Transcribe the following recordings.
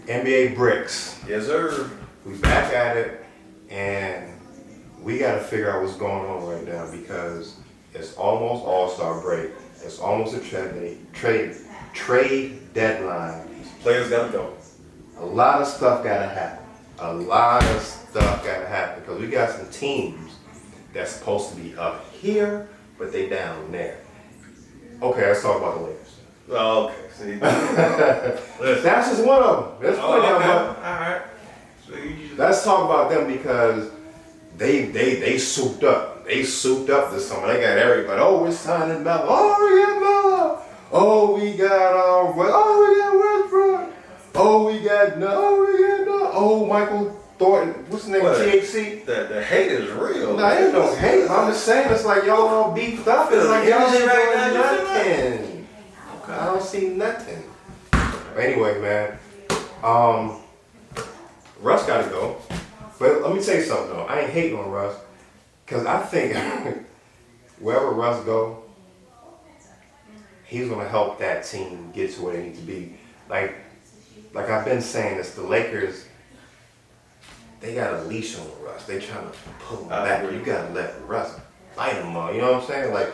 NBA Bricks. Yes, sir. We back at it, and we got to figure out what's going on right now because it's almost All-Star break. It's almost a trade deadline. Players gotta go. A lot of stuff got to happen. A lot of stuff got to happen because we got some teams that's supposed to be up here, but they down there. Okay, let's talk about the Lakers. Oh, okay. See, That's just one of them. There's plenty of them. All right. So Let's talk about them because they souped up. They souped up this summer. They got everybody. Oh, we're signing Melo. Oh, we got Melo. Oh, we got we got Westbrook. Oh, we got no. Oh, Michael Thornton. What's his name? What? THC. the hate is real. Nah, ain't no hate. I'm just saying it's like y'all all beefed up. It's like y'all ain't doing nothing. I don't see nothing. Anyway, man. Russ gotta go. But let me tell you something though. I ain't hating on Russ. Cause I think wherever Russ go, he's gonna help that team get to where they need to be. Like I've been saying, it's the Lakers. They got a leash on Russ. They trying to pull him back. You gotta let Russ bite him on. You know what I'm saying? Like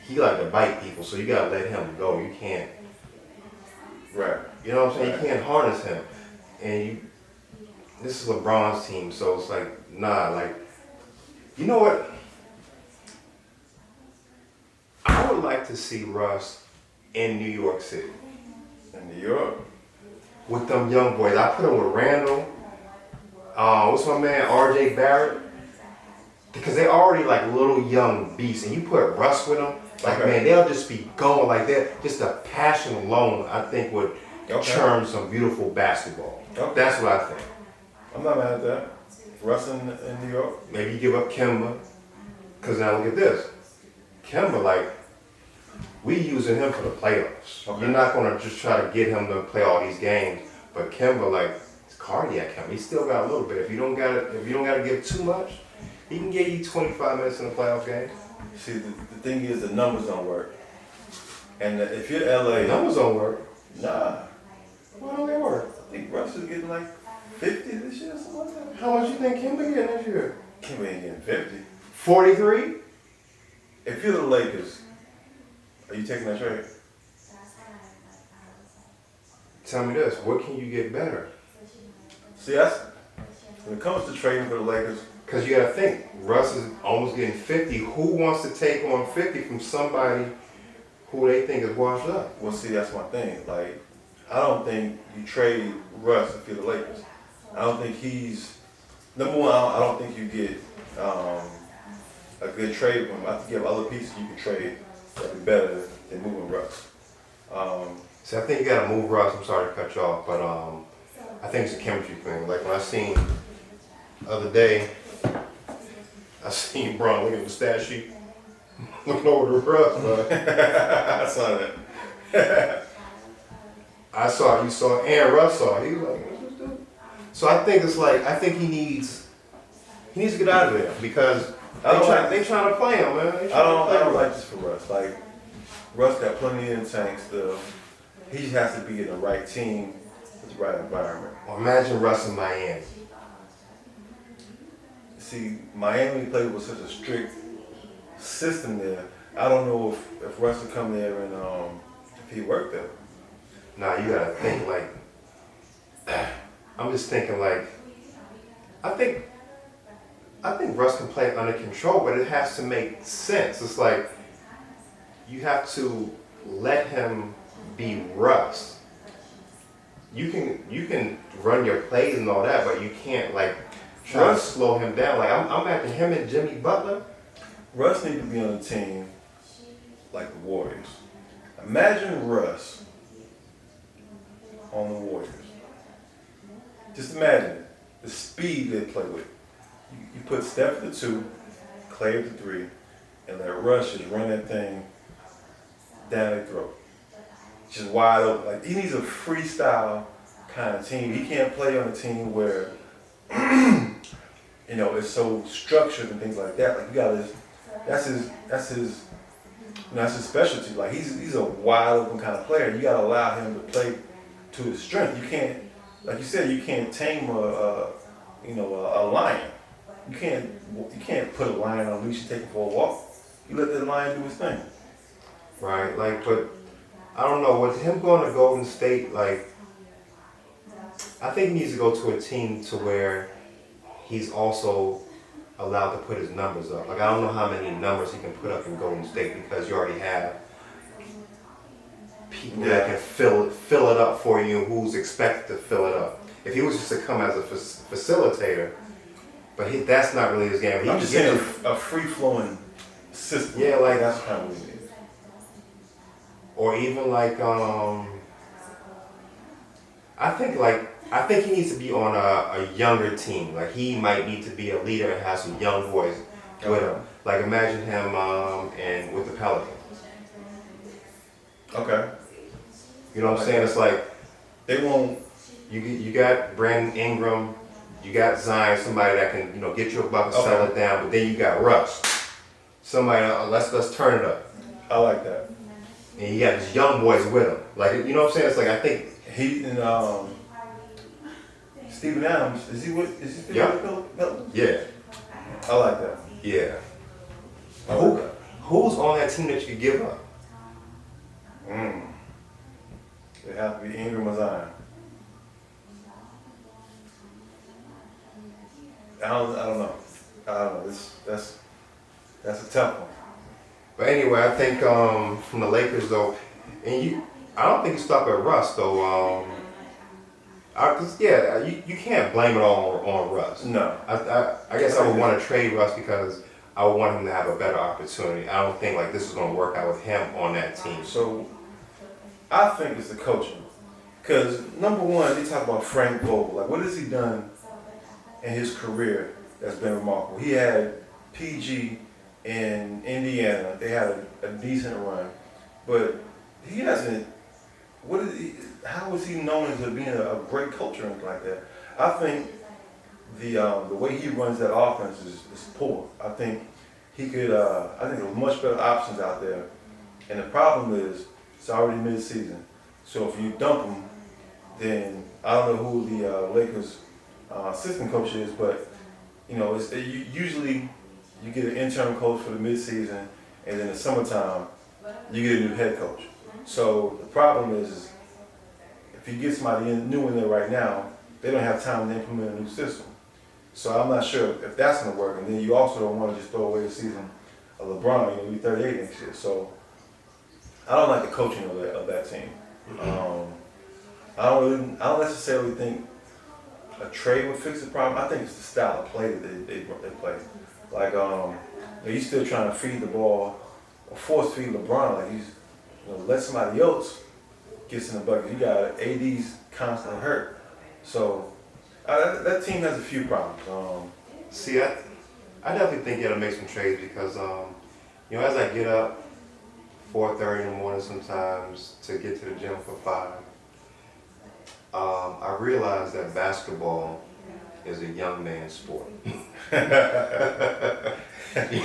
he like to bite people, so you gotta let him go. You can't. Right. You know what I'm saying? Right. You can't harness him. And this is LeBron's team, so it's like, nah, like, you know what? I would like to see Russ in New York City. In New York. With them young boys. I put him with Randall. What's my man, RJ Barrett? Because they already like little young beasts. And you put Russ with them, like, man, they'll just be going like that. Just the passion alone, I think, would churn some beautiful basketball. Okay. That's what I think. I'm not mad at that. Russ in New York. Maybe you give up Kemba. Because now look at this. Kemba, like, we using him for the playoffs. Okay. You're not going to just try to get him to play all these games. But Kemba, like, it's cardiac Kemba. He still got a little bit. If you don't got to give too much, he can get you 25 minutes in the playoff game. See, the thing is, the numbers don't work. And if you're LA, Numbers don't work. nah. Why don't they work? I think Russ is getting like 50 this year, something like that. How much you think Kemba getting this year? Kim ain't getting 50. 43? If you're the Lakers, are you taking that trade? Tell me this. What can you get better? See, that's when it comes to trading for the Lakers. Because you got to think, Russ is almost getting 50. Who wants to take on 50 from somebody who they think is washed up? Well, see, that's my thing. Like, I don't think you trade Russ if you're the Lakers. I don't think he's number one. I don't think you get a good trade from him. I think you have other pieces you can trade that'd be better than moving Russ. So I think you got to move Russ. I'm sorry to cut you off, but I think it's a chemistry thing. Like when I seen the other day, I seen Bron looking at the stat sheet, looking over to Russ, bro. I saw that. You saw, and Russ saw it. He was like, what's this dude? So I think it's like, I think he needs to get out of there because they trying to play him, man. I don't like this for Russ. Like, Russ got plenty in the tank still. He just has to be in the right team with the right environment. Well, imagine Russ in Miami. See, Miami played with such a strict system there. I don't know if Russ would come there and if he worked there. Nah, you gotta think like, I'm just thinking like, I think Russ can play under control, but it has to make sense. It's like, you have to let him be Russ. You can run your plays and all that, but you can't like try to slow him down. Like I'm after him and Jimmy Butler. Russ needs to be on a team like the Warriors. Imagine Russ on the Warriors. Just imagine it. The speed they play with. You put Steph at the 2, Clay at the 3, and let Russ just run that thing down their throat. Just wide open. Like, he needs a freestyle kind of team. He can't play on a team where it's so structured and things like that. Like, you gotta, that's his specialty. Like, he's a wide open kind of player. You gotta allow him to play to his strength. You can't like you said, you can't tame a lion. You can't put a lion on a leash and take him for a walk. You let that lion do his thing. Right, like, but I don't know, with him going to Golden State, like, I think he needs to go to a team to where he's also allowed to put his numbers up. Like, I don't know how many numbers he can put up in Golden State because you already have people that can fill it up for you who's expected to fill it up. If he was just to come as a facilitator, but that's not really his game. He I'm just saying a free-flowing system. Yeah, like that's kind of what it is. Or even like I think he needs to be on a younger team. Like he might need to be a leader and have some young boys with him. Like imagine him and with the Pelicans. Okay. You know what I'm saying? It's like they won't. You got Brandon Ingram, you got Zion, somebody that can get you a bucket, settle it down. But then you got Russ, somebody let's turn it up. I like that. And you got these young boys with him. Like you know what I'm saying? It's like I think he and Steven Adams is he with the Pelicans? Yeah. I like that. Yeah. Like who's on that team that you could give up? It have to be Ingram or Zion. I don't know. That's a tough one. But anyway, I think from the Lakers though, and I don't think you stop at Russ though. You can't blame it all on Russ. No. I guess I would want to trade Russ because I would want him to have a better opportunity. I don't think like this is going to work out with him on that team. So I think it's the coaching. Because number one, they talk about Frank Vogel. Like what has he done in his career that's been remarkable? He had PG in Indiana. They had a decent run. But he hasn't, how is he known as being a great coach or anything like that? I think the way he runs that offense is poor. I think he could, I think there are much better options out there. And the problem is, it's already mid-season. So if you dump him, then I don't know who the Lakers assistant coach is, but usually you get an interim coach for the mid-season, and then in the summertime you get a new head coach. So the problem is if you get somebody new in there right now, they don't have time to implement a new system. So I'm not sure if that's going to work. And then you also don't want to just throw away the season of LeBron. He'll be 38 next year. So I don't like the coaching of that team. I don't necessarily think a trade would fix the problem. I think it's the style of play that they play. Like he's still trying to feed the ball or force feed LeBron. Like he's let somebody else get in the bucket. You got AD's constantly hurt. So that team has a few problems. See, I definitely think you got to make some trades because as I get up 4:30 in the morning sometimes to get to the gym for 5. I realize that basketball is a young man's sport. You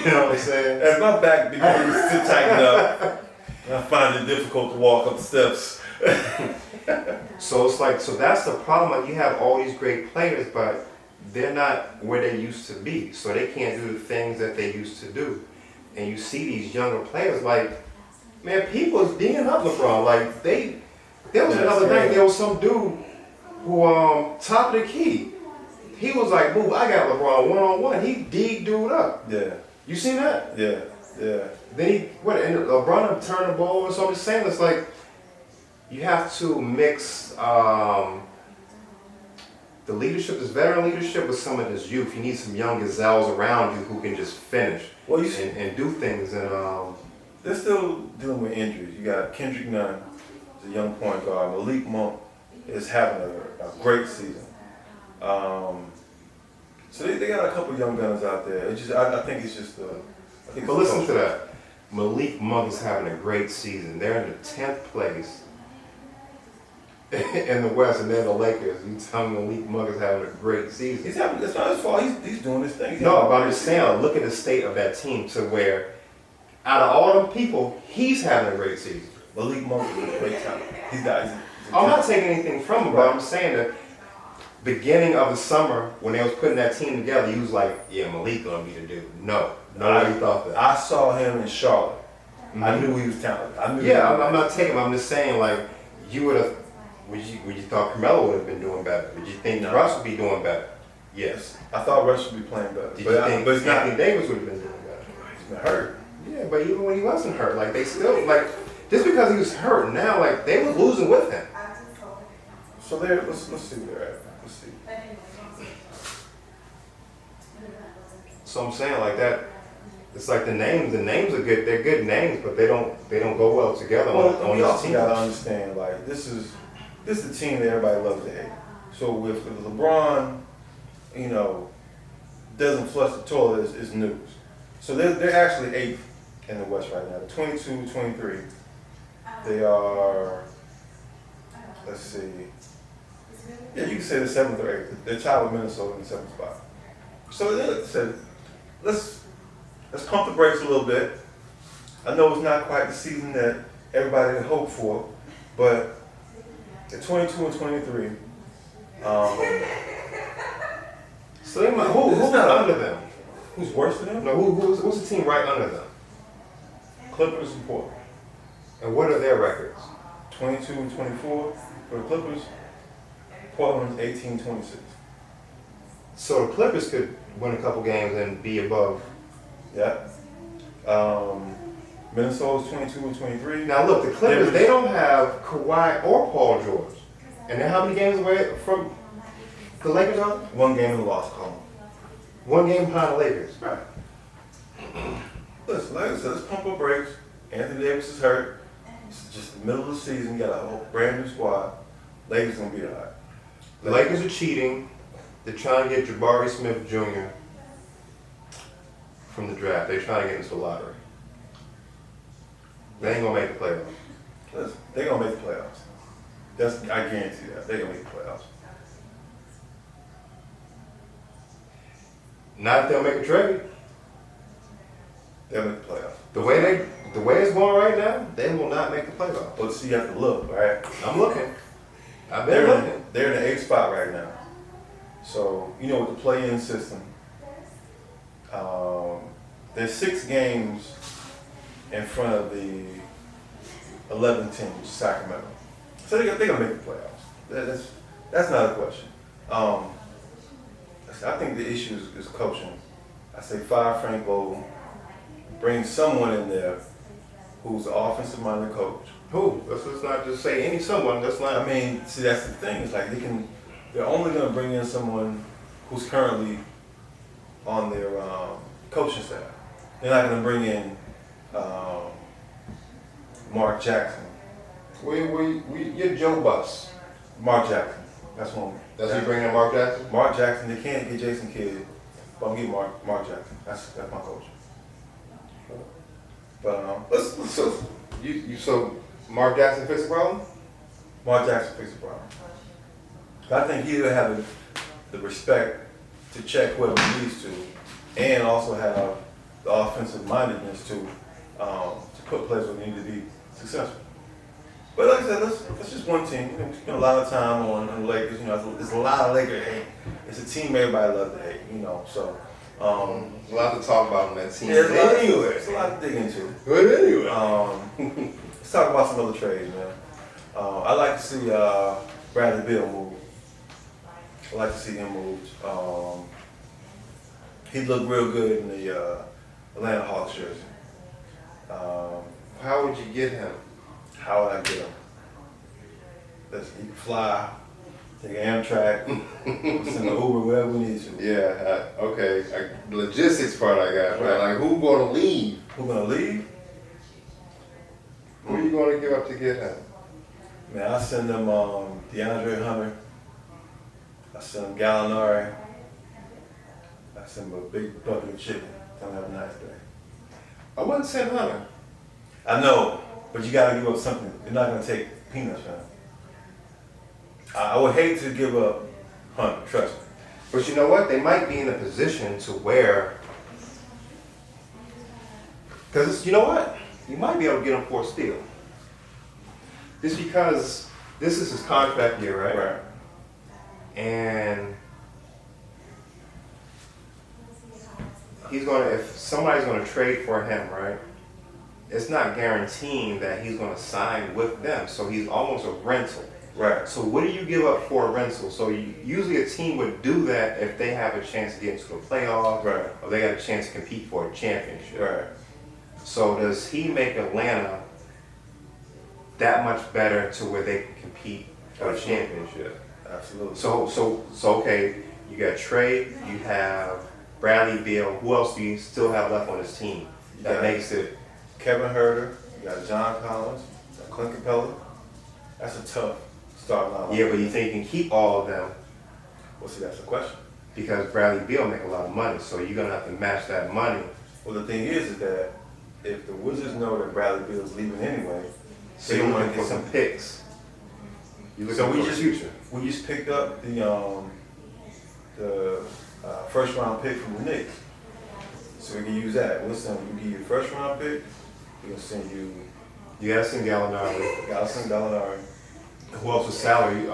know what I'm saying? As my back begins to tighten up, I find it difficult to walk up the steps. So that's the problem. Like you have all these great players, but they're not where they used to be. So they can't do the things that they used to do. And you see these younger players like, man, people is D'ing up LeBron. Like there was another night, there was some dude who top of the key. He was like, "Boo, I got LeBron one-on-one." He D'd dude up. Yeah. You seen that? Yeah. Then and LeBron turned the ball over. So I'm just saying, it's like you have to mix the leadership, this veteran leadership, with some of this youth. You need some young gazelles around you who can just finish and do things. And they're still dealing with injuries. You got Kendrick Nunn, a young point guard. Malik Monk is having a great season. So they got a couple young guns out there. I think it's just but listen to that. Malik Monk is having a great season. They're in the 10th place in the West, and they're the Lakers. You tell me Malik Monk is having a great season. It's not his fault. He's doing his thing. No, but I'm just saying, look at the state of that team to where, out of all them people, he's having a great season. Malik Monk is a great talent. I'm not taking anything from him, but I'm saying that beginning of the summer when they was putting that team together, you was like, yeah, Malik gonna be the dude. No, nobody thought that. I saw him in Charlotte. I Mhm. knew he was talented. I knew. Yeah, I'm not taking him. I'm just saying, like, you would have, would you thought Carmelo would have been doing better? Would you think No. Russ would be doing better? Yes. I thought Russ would be playing better. Did but you think but it's not. Anthony Davis would have been doing better? He's been hurt. Yeah, but even when he wasn't hurt, like they still like just because he was hurt now, like they was losing with him. So there. Let's see where they're at. Let's see. So I'm saying like that. It's like the names are good. They're good names, but they don't go well together Well, on we this also team. gotta understand, like this is the team that everybody loves to hate. So with LeBron, you know, doesn't flush the toilet is news. So they're actually 8th in the West right now. 22-23. They are. Let's see. Yeah, you can say the 7th or 8th. They're tied with Minnesota in the 7th spot. So let's pump the brakes a little bit. I know it's not quite the season that everybody had hoped for, but at 22-23, So they might, who's It's not- under them? who's worse than them? No, who's the team right under them? Clippers and Portland. And what are their records? 22-24 for the Clippers. Portland's 18-26. So the Clippers could win a couple games and be above. Yeah. Minnesota's 22-23. Now look, the Clippers, they don't have Kawhi or Paul George. And they're how many games away from the Lakers are? One game in the loss column. One game behind the Lakers. Right. Listen, like I said, let's pump our brakes. Anthony Davis is hurt. It's just the middle of the season. You got a whole brand new squad. Lakers gonna be all right. The Lakers are cheating. They're trying to get Jabari Smith Jr. from the draft. They're trying to get into the lottery. They ain't gonna make the playoffs. Listen, they're gonna make the playoffs. I guarantee that. They're gonna make the playoffs. Not if they'll make a trade. They'll make the playoffs. The way it's going right now, they will not make the playoffs. But see, you have to look, right? I'm looking. I've been looking. They're in the 8th spot right now. So, you know, with the play-in system, there's 6 games in front of the 11th team, which is Sacramento. So they're gonna make the playoffs. That's not a question. I think the issue is coaching. I say fire Frank Vogel, bring someone in there who's an offensive-minded coach. Who? Let's not just say any someone. That's not. I mean, see, that's the thing. It's like they're only going to bring in someone who's currently on their coaching staff. They're not going to bring in Mark Jackson. You're Joe Buss. Mark Jackson. That's one. That's who you bringing in, Mark Jackson? Mark Jackson. They can't get Jason Kidd, but I'm getting Mark Jackson. That's my coach. But So Mark Jackson fix the problem? Mark Jackson fixed the problem. I think he'll have the respect to check whoever he needs to, and also have the offensive mindedness to put players where they need to be successful. But like I said, that's just one team. You know, we spend a lot of time on the Lakers. You know, there's a lot of Laker hate. It's a team everybody loves to hate. You know, so. There's a lot to talk about on that team. Yeah, there's a lot to dig into. But anyway. Let's talk about some other trades, man. I like to see Bradley Beal move. I like to see him moved. He looked real good in the Atlanta Hawks jersey. How would you get him? How would I get him? He can fly, take an Amtrak, send an Uber, whatever we need to. Yeah, okay. The logistics part I got, Right. Like, who gonna leave? Who gonna leave? Who are you gonna give up to get him? Man, I send them DeAndre Hunter. I send them Gallinari. I send them a big bucket of chicken. Tell them have a nice day. I wouldn't send Hunter. I know, but you gotta give up something. You're not gonna take peanuts, man. I would hate to give up Hunter, trust me. But you know what? They might be in a position to where, because you know what? You might be able to get him for a steal. Just because this is his contract year, right? Right. and if somebody's gonna trade for him, right? It's not guaranteeing that he's gonna sign with them, so he's almost a rental. Right. So what do you give up for a rental? So usually a team would do that if they have a chance to get into the playoffs, Right. or they got a chance to compete for a championship. Right. So does he make Atlanta that much better to where they can compete for a championship? Absolutely. So okay, you got Trey, you have Bradley Beal. Who else do you still have left on this team that makes it? Kevin Herter, you got John Collins, you got Clint Capella. That's a tough starting lineup. Yeah, but you think you can keep all of them Well, see, that's the question. because Bradley Beal make a lot of money, so you're gonna have to match that money. Well, the thing is that if the Wizards know that Bradley Beal's leaving anyway, So they you're don't want looking to for get some picks. You're looking So for we the just future. we just picked up the first round pick from the Knicks, so we can use that. We'll send you give you a first round pick. We're gonna send you You gotta send Gallinari. Galson Gallinari. Who else was salary?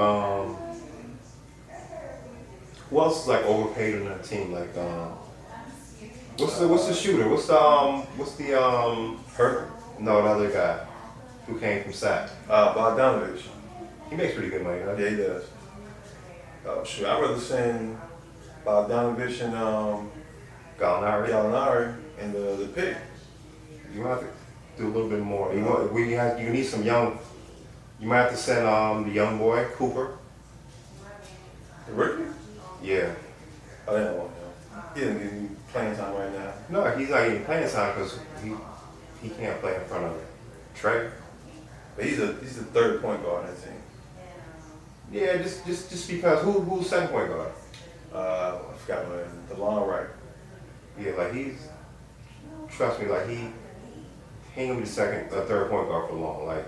Who else is like overpaid on that team? Like what's the shooter? What's the Hurt. no, the other guy who came from SAC. Bogdanovich. He makes pretty good money, right? Yeah, he does. Oh shoot, I'd rather send Bogdanovich and Gallinari. Gallinari and the pick. You might have to do a little bit more. You need some young. You might have to send the young boy Cooper. The rookie? Yeah. I didn't want him. He didn't get any playing time right now. No, he's not getting playing time because he can't play in front of Trey. But he's the third point guard on that team. Yeah, just because who's second point guard? I forgot my name. The long right. Yeah, like trust me, like he ain't gonna be the second or third point guard for long. Like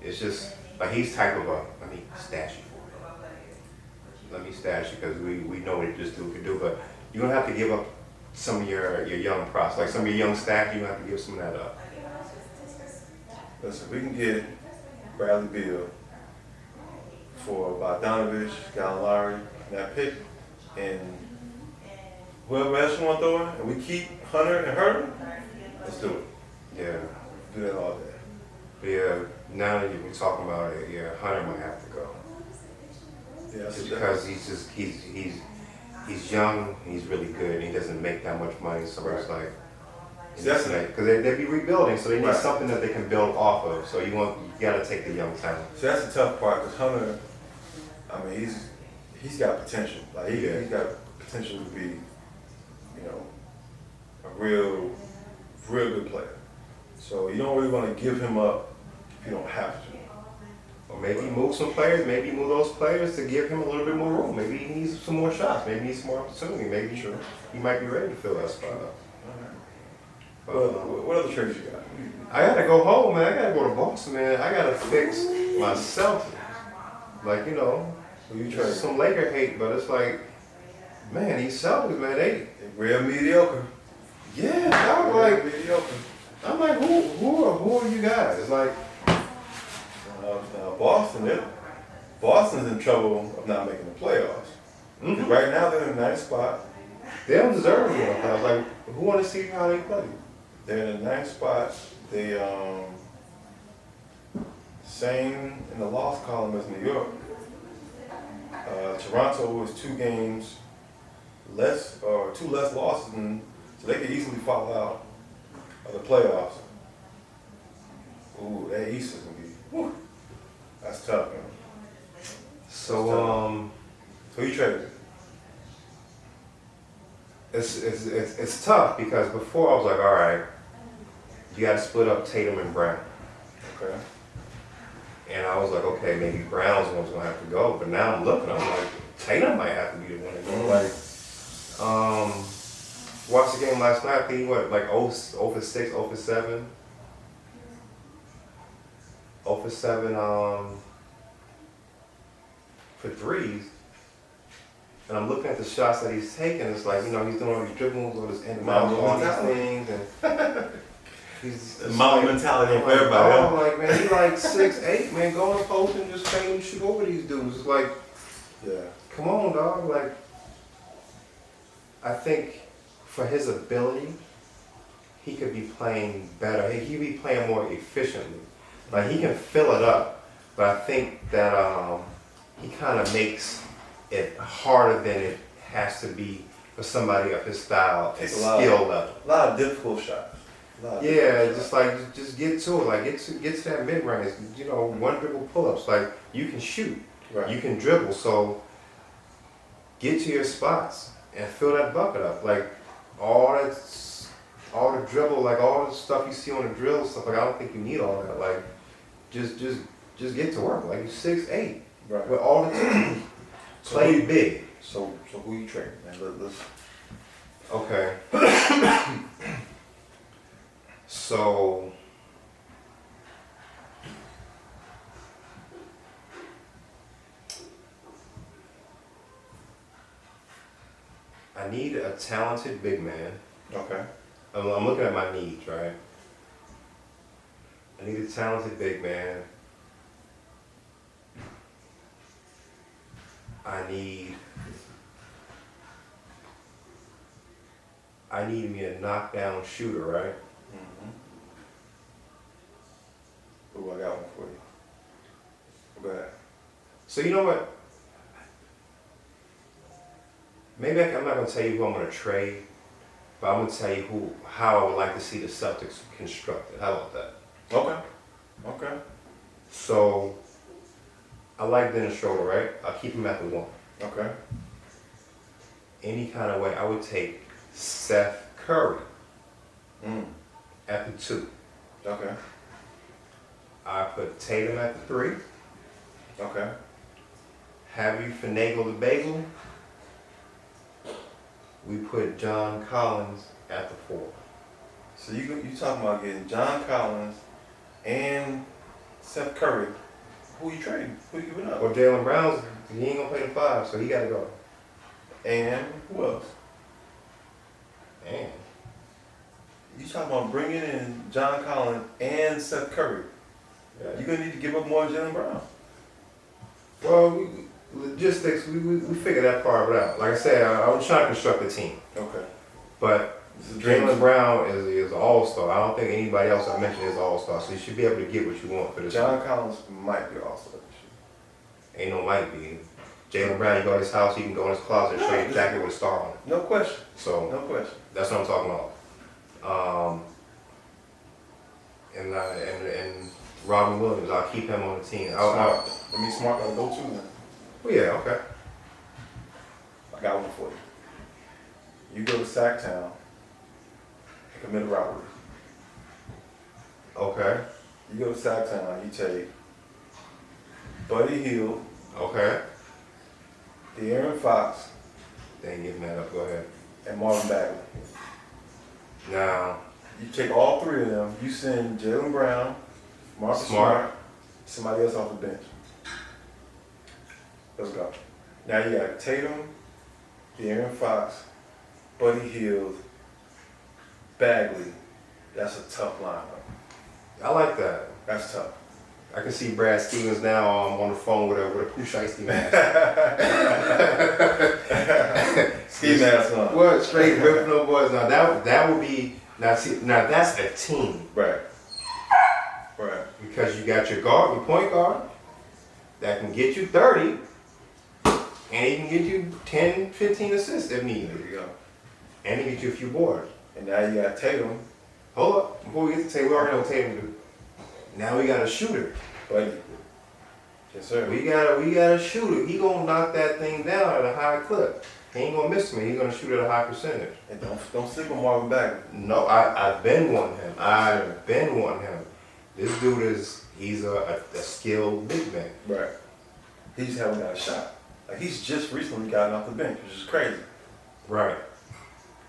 it's just like he's type of let me stash you. Let me stash you because we know what this dude can do, but you're gonna have to give up some of your young props, like some of your young staff. You're gonna have to give some of that up. Listen, we can get Bradley Beal for Bogdanovich, Gallinari, and that pick, and whoever else you want to throw in, and we keep Hunter and Herter, let's do it. Yeah, Do that all day. but yeah. Now that you're talking about it, yeah, Hunter might have to go. Yeah, that's Just that. because he's young, and he's really good, and he doesn't make that much money, so it's like That's because they be rebuilding, so they need Right. something that they can build off of. So you gotta take the young talent. So that's the tough part, because Hunter, I mean, he's got potential. Like he's got potential to be, a real good player. So you don't really want to give him up if you don't have to. Or maybe move some players, maybe move those players to give him a little bit more room. Maybe he needs some more shots, maybe he needs some more opportunity. Maybe he might be ready to fill that spot up. But, What other trades you got? I gotta go home, man. I gotta go to Boston, man. I gotta fix my Celtics. Like, Who you trade? some Laker hate, but it's like, man, these Celtics, man, They're real mediocre. I'm Real like, mediocre. who are you guys? It's like, Boston's in trouble of not making the playoffs. mhm. Right now they're in the ninth spot. They don't deserve to be in the playoffs. Like, who want to see how they play? They're in the ninth spot. They same in the loss column as New York. Toronto is 2 games less or 2 less losses, so they could easily fall out of the playoffs. Ooh, that East is gonna be. Whew, that's tough, man. So, Who you traded? it's tough because before I was like, all right, you got to split up Tatum and Brown. Okay. And I was like, okay, maybe Brown's the one's gonna have to go. But now I'm looking, I'm like, Tatum might have to be the one to go. Like, watched the game last night. I think he went like 0 for 6, 0 for 7. 0 for 7 for threes. And I'm looking at the shots that he's taking. It's like, he's doing all these dribbles, all this in and out, all these things, and he's The mama mentality for everybody. Oh, like, man, he like 6'8", man, go in the post and just fade and shoot over these dudes. It's like, Yeah. come on, dog. Like, I think for his ability, he could be playing better. He could be playing more efficiently. Like, he can fill it up, but I think that he kind of makes it harder than it has to be for somebody of his style and Takes a lot skill level. A lot of difficult shots. Yeah, just get to it. Like, get to that mid range. You know, one dribble pull ups. Like, you can shoot, Right. you can dribble. So get to your spots and fill that bucket up. Like all the dribble, like all the stuff you see on the drill stuff. Like, I don't think you need all that. Like, just get to work. Like, you're 6'8", Right. with all the tools. Play big. So who you trading, man? Let's. Okay. So I need a talented big man. Okay. I'm looking at my needs, right? I need a talented big man. I need me a knockdown shooter, right? Mm-hmm. Ooh, I got one for you. Go ahead. So you know what? Maybe I'm not gonna tell you who I'm gonna trade, but I'm gonna tell you how I would like to see the Celtics constructed. How about that? Okay. Okay. So I like Dennis Schroeder, right? I'll keep him at the 1. Okay. Any kind of way, I would take Seth Curry at the 2. Okay. I put Tatum at the 3. Okay. Have you finagle the bagel? We put John Collins at the 4. So you talking about getting John Collins and Seth Curry? Who you trading? Who you giving up? Well, Jaylen Brown's, he ain't gonna play the 5, so he gotta go. And who else? Man. You talking about bringing in John Collins and Seth Curry? Yeah. You're gonna need to give up more Jaylen Brown. Well, logistics, we figured that part of it out. Like I said, I was trying to construct a team. Okay. But This is dreams. Jaylen Brown is an all-star. I don't think anybody else I mentioned is an all-star, so you should be able to get what you want for this. John Collins might be also this Ain't no might be. Jaylen Brown, you go to his house, you can go in his closet and show you a jacket with a star on it. year. No question. So No question. that's what I'm talking about. And Robin Williams, I'll keep him on the team. Smart. Let me smart gotta go too then. Oh yeah, okay. I got one for you. You go to Sacktown and commit a robbery. Okay. You go to Sacktown, you take Buddy Hield, Okay. De'Aaron Fox, They ain't giving that up. Go ahead. and Marvin Bagley. Now, You take all 3 of them, you send Jaylen Brown, Marcus Smart, somebody else off the bench. Let's go. Now you got Tatum, De'Aaron Fox, Buddy Hield, Bagley. That's a tough lineup. I like that. That's tough. I can see Brad Stevens now on the phone with a Pooh Shiesty mask. Ski mask on. What straight ripping no boys. Now that would be now that's a team Right. Right. because you got your point guard that can get you 30 and he can get you 10, 15 assists if needed. There you go. And he can get you a few boards. And now you got Tatum, Hold up, before we get to Tatum, we already know what Tatum do. Now we got a shooter. Buddy. Yes, sir. We got a shooter. He gonna knock that thing down at a high clip. He ain't gonna miss me. He's gonna shoot at a high percentage. And don't sleep on Marvin Bagley. No, I've been wanting him. I've been wanting him. This dude he's a skilled big man. Right. He just haven't got a shot. Like he's just recently gotten off the bench, which is crazy. Right.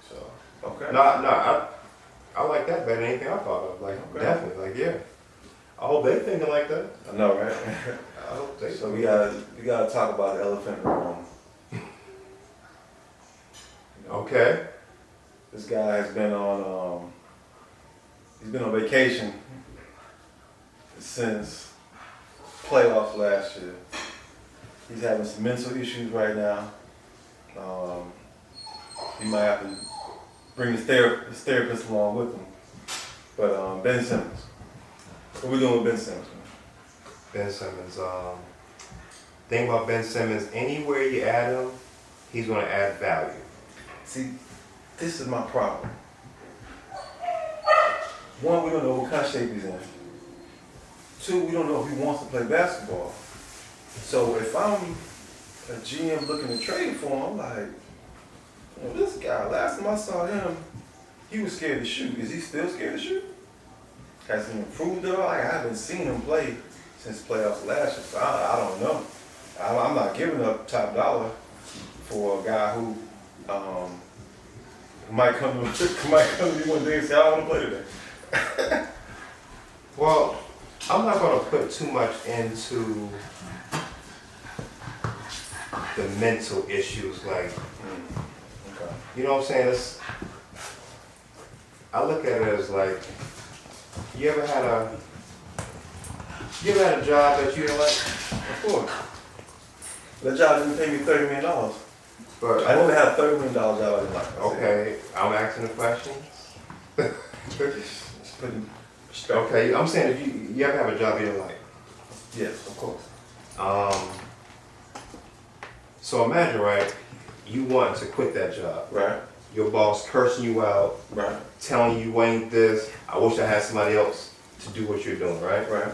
So okay. No, I like that better than anything I thought of. Like Okay. definitely, like yeah. I hope they thinking like that. I know, right? I hope they. So we gotta talk about the elephant in the room. You know, Okay. this guy has been on vacation since playoffs last year. He's having some mental issues right now. He might have to bring his therapist along with him. But Ben Simmons, what we doing with Ben Simmons, man? Ben Simmons. Thing about Ben Simmons, anywhere you add him, he's going to add value. See, this is my problem. One, we don't know what kind of shape he's in. Two, we don't know if he wants to play basketball. So if I'm a GM looking to trade for him, I'm like, well, this guy, last time I saw him, he was scared to shoot. Is he still scared to shoot? Has he improved at all? I haven't seen him play since playoffs last year, so I don't know. I'm not giving up top dollar for a guy who might come to me one day and say, I don't want to play today. Well, I'm not going to put too much into the mental issues. Like, Okay. you know what I'm saying? I look at it as like, you ever had a job that you didn't like? Of course. That job didn't pay me $30 million. But I never had a $30 million job I didn't like. okay, I'm asking the question. It's pretty straight. Okay, I'm saying if you ever have a job you didn't like. Yes, of course. So imagine, right, you want to quit that job. Right, Your boss cursing you out, right, telling you ain't this. I wish I had somebody else to do what you're doing, right? right.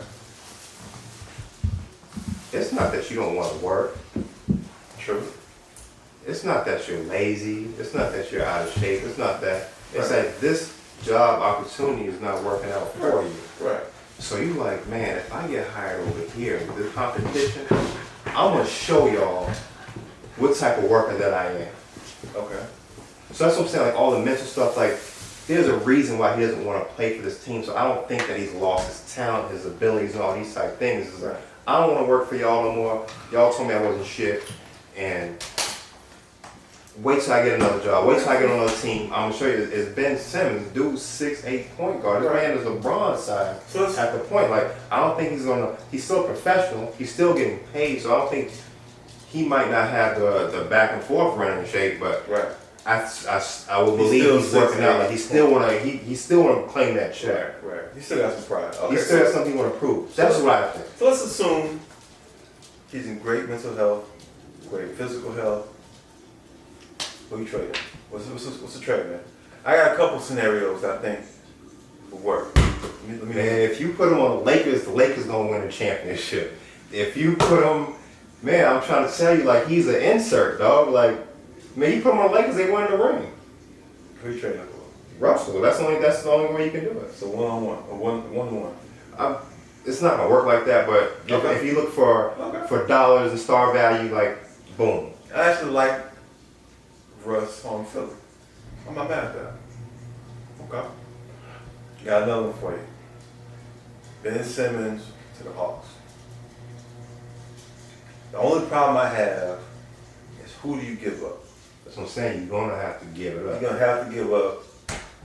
It's not that you don't want to work. True. It's not that you're lazy. It's not that you're out of shape. It's not that. It's Right. that this job opportunity is not working out for you. Right. So you like, man, if I get hired over here with this competition, I'm gonna show y'all what type of worker that I am. Okay. So that's what I'm saying, like all the mental stuff, like there's a reason why he doesn't want to play for this team. So I don't think that he's lost his talent, his abilities, and all these type of things. It's like, Right. I don't want to work for y'all no more. Y'all told me I wasn't shit, and wait till I get another job. Wait till I get on another team. I'm gonna show you. It's Ben Simmons, dude, 6'8" point guard. This Right. man is LeBron size So it's, at the point. Like I don't think he's gonna. He's still a professional. He's still getting paid. So I don't think he might not have the back and forth running shape, but right. I will He's believe still he's working 6'8". out. Like he still wanna claim that check. Right, right. He still got some pride. Okay. He still has something he wanna prove. That's what I think. So let's assume he's in great mental health, great physical health. What are you trading? What's the trade, man? I got a couple scenarios I think would work. Let me Man, if you put him on the Lakers gonna win a championship. If you put him, man, I'm trying to tell you, like he's an insert, dog. Like, man, you put him on the Lakers, they win the ring. Who you trading for? Russell, that's the only way you can do it. So one-on-one. It's not gonna work like that, but Okay. if you look for Okay. for dollars and star value, like boom. I actually like Russ on Philly. I'm not mad at that. Okay. Got another one for you. Ben Simmons to the Hawks. The only problem I have is who do you give up? That's what I'm saying. You're gonna have to give it You're up. gonna have to give up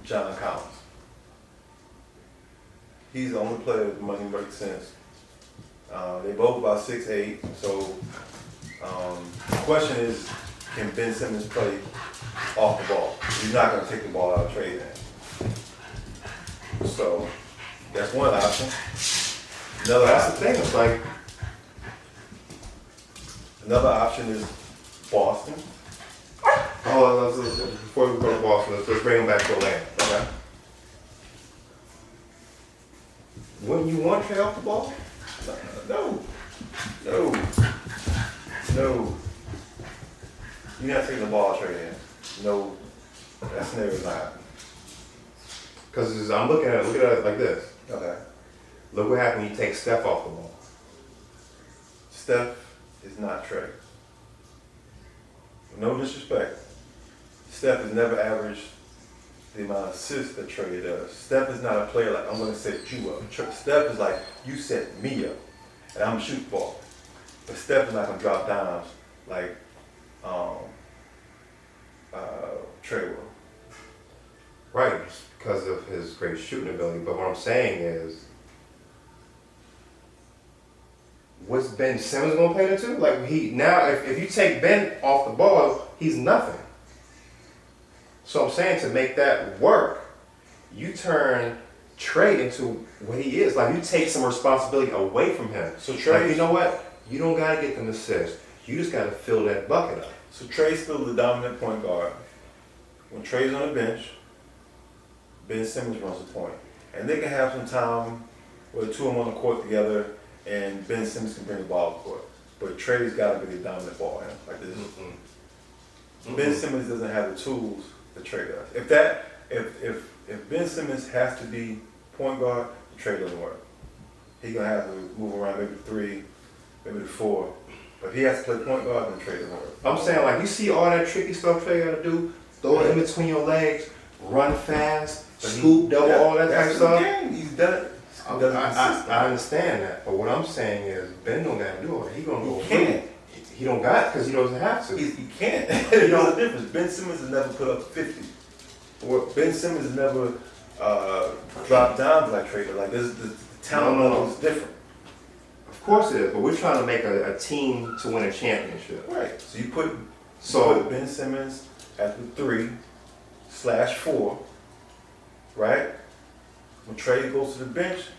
John Collins. He's the only player with money makes sense. They both about 6'8", so the question is, can Ben Simmons play off the ball? He's not gonna take the ball out of trade in. So that's one option. That's the thing. It's like Another option is Boston. before we go to Boston, let's bring him back to Atlanta. Okay. Wouldn't you want Trey off the ball? No. You're not taking the ball out of trade in. No, that scenario is not happening. Because I'm looking at it like this. Okay. Look what happened when you take Steph off the ball. Steph is not Trey. No disrespect. Steph has never averaged the amount of assists that Trey does. Steph is not a player like, I'm going to set you up. Steph is like, you set me up, and I'm going to shoot the ball. But Steph is not going to drop downs like Trey will. Right, because of his great shooting ability. But what I'm saying is, what's Ben Simmons gonna play there too? Like if you take Ben off the ball, he's nothing. So I'm saying to make that work, you turn Trey into what he is. Like you take some responsibility away from him. So Trey, like, you know what? You don't gotta get them assists. You just gotta fill that bucket up. So Trey's still the dominant point guard. When Trey's on the bench, Ben Simmons runs the point. And they can have some time where the two of them on the court together and Ben Simmons can bring the ball to the court. But Trey's gotta be the dominant ball handler. Like this. Ben Simmons doesn't have the tools that Trey does. If Ben Simmons has to be point guard, Trey doesn't work. He's gonna have to move around maybe the 3, maybe the 4. But if he has to play point guard, then Trey doesn't work. I'm saying, like, you see all that tricky stuff Trey gotta do, throw it in between your legs, run fast, scoop, double, all that type of stuff. Game. He's done it. I understand that, but what I'm saying is Ben don't gotta do all that. He gonna go. He can't. He don't got because he doesn't have to. He can't. There's no difference. Ben Simmons has never put up 50. Ben Simmons has never dropped down like Trey. Like the talent level is different. Of course it is, but we're trying to make a team to win a championship. Right. So you put Ben Simmons at the 3/4, right? When Trey goes to the bench,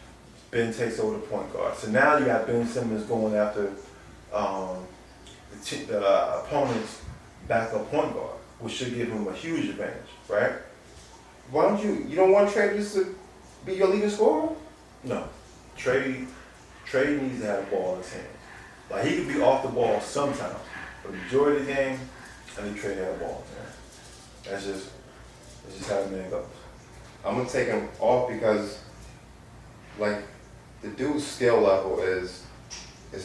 Ben takes over the point guard. So now you got Ben Simmons going after the opponent's backup point guard, which should give him a huge advantage, right? Why don't you don't want Trey just to be your leading scorer? No. Trey needs to have the ball in his hands. Like he could be off the ball sometimes, but the majority of the game, I need Trey to have the ball in his hands. That's just how the man goes. I'm gonna take him off because, like, the dude's skill level is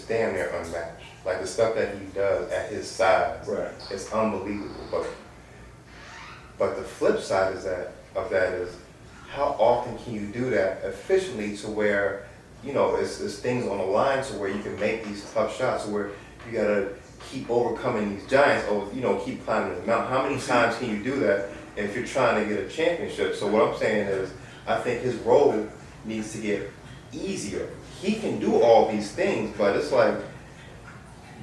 damn near unmatched. Like the stuff that he does at his size, Right. is unbelievable. But the flip side of that is how often can you do that efficiently to where, you know, it's things on the line to where you can make these tough shots where you gotta keep overcoming these giants or, you know, keep climbing the mountain. How many times can you do that if you're trying to get a championship? So what I'm saying is I think his role needs to get easier. He can do all these things, but it's like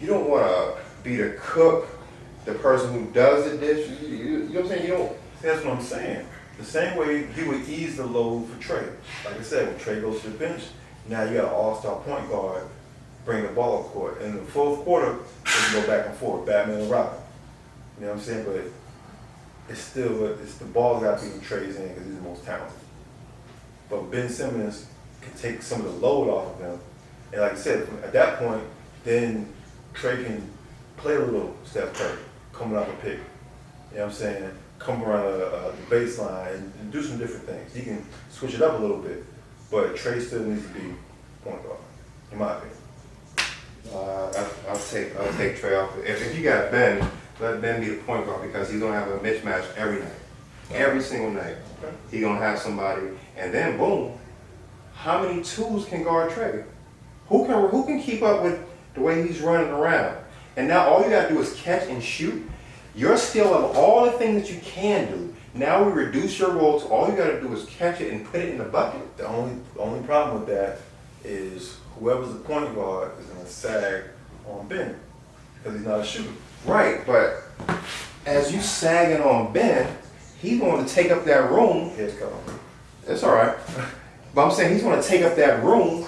you don't want to be the cook, the person who does the dish. You know what I'm saying? You don't. That's what I'm saying. The same way he would ease the load for Trey. Like I said, when Trey goes to the bench, now you got an all-star point guard bring the ball up court. In the fourth quarter, they can go back and forth, Batman and Robin. You know what I'm saying? But it's the ball got to be in Trey's hand because he's the most talented. But Ben Simmons can take some of the load off of him. And like I said, at that point, then Trey can play a little Steph Curry, coming off a pick. You know what I'm saying? Come around the baseline and do some different things. He can switch it up a little bit, but Trey still needs to be point guard, in my opinion. I'll take Trey off. If you got Ben, let Ben be the point guard because he's gonna have a mismatch every night, every single night. Okay. He's gonna have somebody, and then boom, how many twos can guard Trey? Who can keep up with the way he's running around? And now all you gotta do is catch and shoot. Your skill of all the things that you can do. Now we reduce your role to all you gotta do is catch it and put it in the bucket. The only problem with that is whoever's the point guard is gonna sag on Ben because he's not a shooter. Right, but as you sagging on Ben, he's going to take up that room. Here's coming. That's all right. But I'm saying he's going to take up that room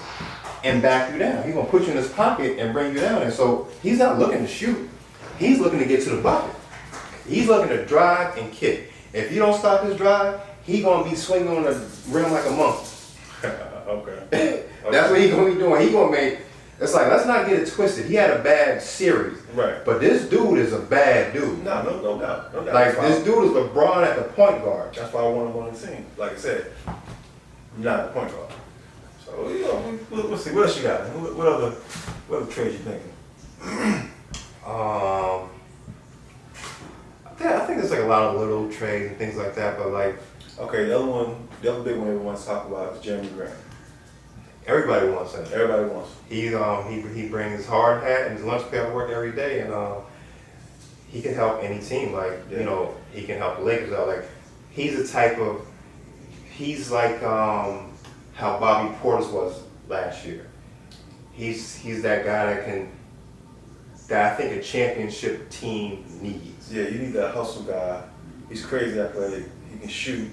and back you down. He's going to put you in his pocket and bring you down. And so he's not looking to shoot. He's looking to get to the bucket. He's looking to drive and kick. If you don't stop his drive, he's going to be swinging on the rim like a monkey. Okay. That's what he's going to be doing. He's going to make, it's like, let's not get it twisted. He had a bad series. Right. But this dude is a bad dude. No doubt. No doubt. Like, this dude is LeBron at the point guard. That's why I want him on the team. Like I said, I'm not a point guard. So, you know, we'll see. What else you got? What other trades you thinking? I think there's like a lot of little trades and things like that, but like, Okay, the other big one everyone's talking about is Jeremy Grant. everybody wants him. Everybody wants him. He brings his hard hat and his lunch pail to work every day, and he can help any team. Like, Yeah. you know, he can help the Lakers out. Like, he's like how Bobby Portis was last year. he's that guy that I think a championship team needs. Yeah, you need that hustle guy. He's crazy athletic. He can shoot.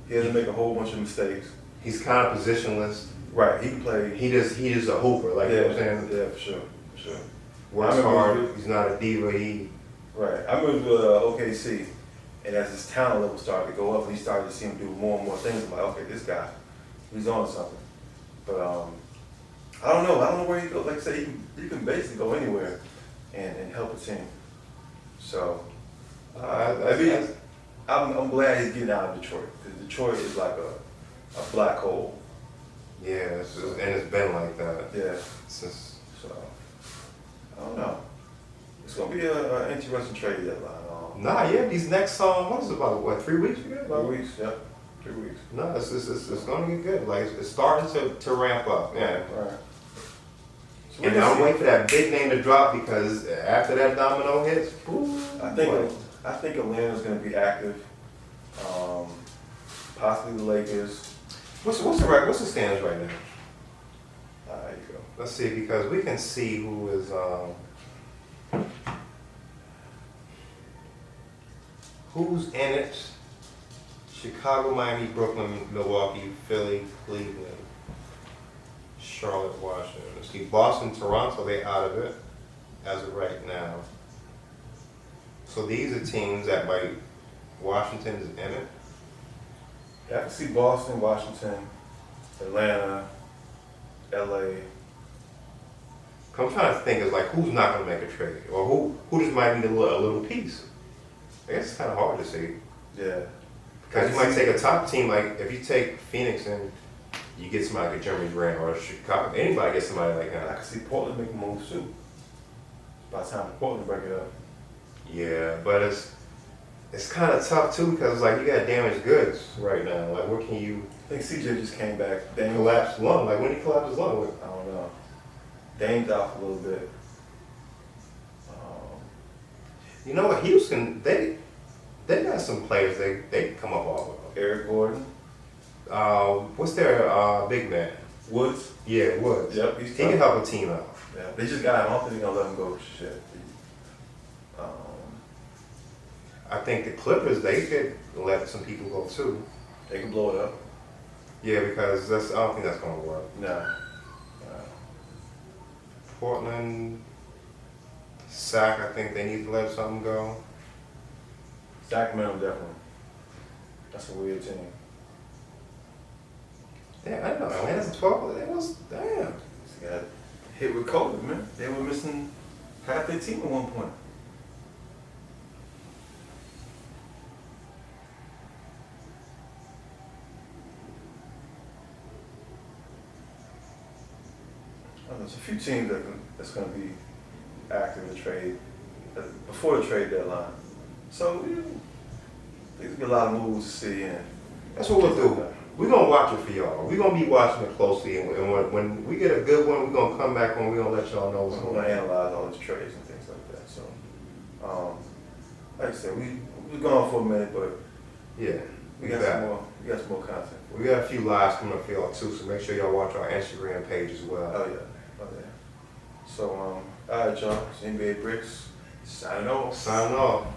He doesn't make a whole bunch of mistakes. He's kind of positionless. Right, he can play. He just a hooper, like Yeah, you know what I'm saying. yeah, for sure, for sure. Works I remember hard. He's not a diva. Right, I remember with OKC, and as his talent level started to go up, and he started to see him do more and more things. I'm like, okay, this guy, he's on to something. But I don't know where he goes. Like I say, he can basically go anywhere and help a team. So I'm glad he's getting out of Detroit, because Detroit is like a black hole. Yeah, and it's been like that. Yeah. Since. So I don't know. It's gonna be an interesting trade deadline. Nah, yeah, these next what is it about 3 weeks we got? 3 weeks, yep. 3 weeks. No, it's gonna get good. Like it's starting to ramp up. Yeah. Right. So And I'm waiting for that big name to drop, because after that domino hits, ooh, I think Atlanta's gonna be active. Possibly the Lakers. What's the standings right now? There you go. Let's see, because we can see who is who's in it. Chicago, Miami, Brooklyn, Milwaukee, Philly, Cleveland, Charlotte, Washington. Let's see, Boston, Toronto, they out of it as of right now. So these are teams that Washington is in it. Yeah, I can see Boston, Washington, Atlanta, LA. I'm trying to think is like who's not going to make a trade, or who just might need a little piece. I guess it's kind of hard to see. Yeah. Because you might take a top team, like if you take Phoenix and you get somebody like a Jeremy Grant or Chicago, anybody gets somebody like I that. can see Portland make moves too. By the time Portland break it up. Yeah, but it's kind of tough too, because like you got damaged goods right now. Like what can you I think CJ just came back. Dame collapse lung? Like when he collapsed his lung? I don't know. Dame's off a little bit. You know what? Houston, they got some players they come up off of. Eric Gordon. What's their big man? Woods. Yeah, Woods. Yep, he's He can help a team out. Yeah, they just got him. I don't think they're gonna let him go. Shit. I think the Clippers, they could let some people go too. They can blow it up. Yeah, because I don't think that's gonna work. Nah. Portland, Sac, I think they need to let something go. Sacramento definitely. That's a weird team. Yeah, I know. Atlanta's 12. It was damn. They got hit with COVID, man. They were missing half their team at one point. There's a few teams that's going to be active in the trade before the trade deadline. So there's gonna be a lot of moves to see, and That's what we'll do. We're going to watch it for y'all. We're going to be watching it closely. And when we get a good one, we're going to come back on. We're going to let y'all know what's we're going going to on. analyze all these trades and things like that. So, like I said, we're gone for a minute, but Yeah. we got some more. We got some more content. We got a few lives coming up for y'all too, so make sure y'all watch our Instagram page as well. Oh yeah. So, all right, y'all. It's NBA Bricks signing off. Sign off.